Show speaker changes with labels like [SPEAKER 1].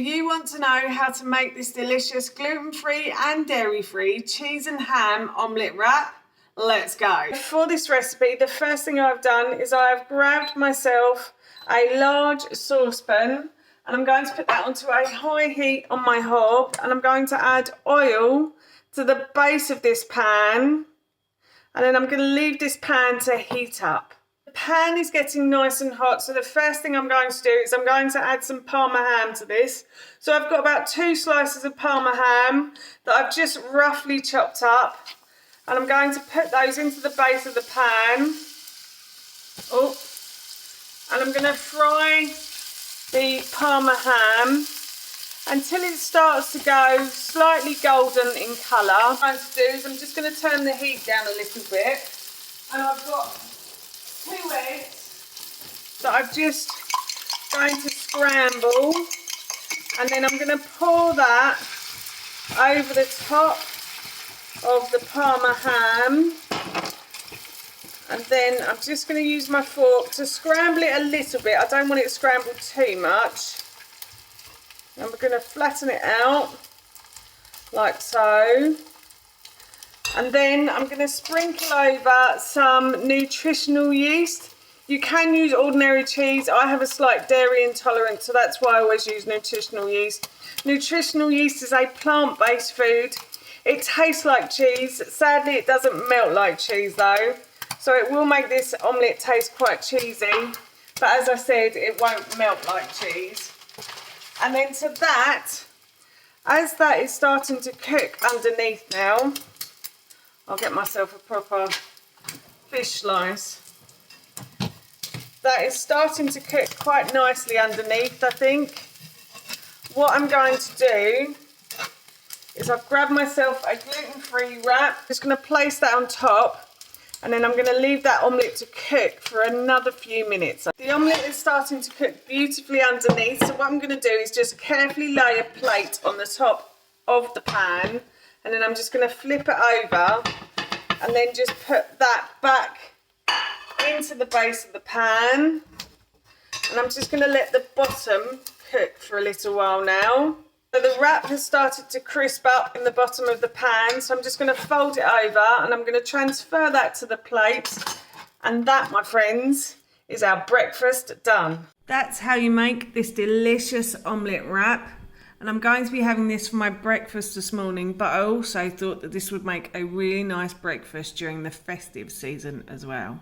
[SPEAKER 1] Do you want to know how to make this delicious gluten-free and dairy-free cheese and ham omelette wrap? Let's go. For this recipe, the first thing I've done is I've grabbed myself a large saucepan and I'm going to put that onto a high heat on my hob, and I'm going to add oil to the base of this pan, and then I'm going to leave this pan to heat up. The pan is getting nice and hot, so the first thing I'm going to do is I'm going to add some Parma ham to this. So I've got about 2 slices of Parma ham that I've just roughly chopped up, and I'm going to put those into the base of the pan. Oh, and I'm going to fry the Parma ham until it starts to go slightly golden in colour. What I'm going to do is I'm just going to turn the heat down a little bit, and I've got 2 eggs that I'm just going to scramble, and then I'm going to pour that over the top of the Parma ham, and then I'm just going to use my fork to scramble it a little bit. I don't want it scrambled too much. And we're going to flatten it out like so. And then I'm going to sprinkle over some nutritional yeast. You can use ordinary cheese. I have a slight dairy intolerance, so that's why I always use nutritional yeast. Nutritional yeast is a plant-based food. It tastes like cheese. Sadly, it doesn't melt like cheese though. So it will make this omelette taste quite cheesy. But as I said, it won't melt like cheese. And then to that, as that is starting to cook underneath now, I'll get myself a proper fish slice. That is starting to cook quite nicely underneath, I think. What I'm going to do is I've grabbed myself a gluten-free wrap. Just going to place that on top, and then I'm going to leave that omelette to cook for another few minutes. The omelette is starting to cook beautifully underneath, so what I'm going to do is just carefully lay a plate on the top of the pan, and then I'm just going to flip it over and then just put that back into the base of the pan, and I'm just going to let the bottom cook for a little while now. So the wrap has started to crisp up in the bottom of the pan, so I'm just going to fold it over and I'm going to transfer that to the plate, and that, my friends, is our breakfast done. That's how you make this delicious omelette wrap, and I'm going to be having this for my breakfast this morning, but I also thought that this would make a really nice breakfast during the festive season as well.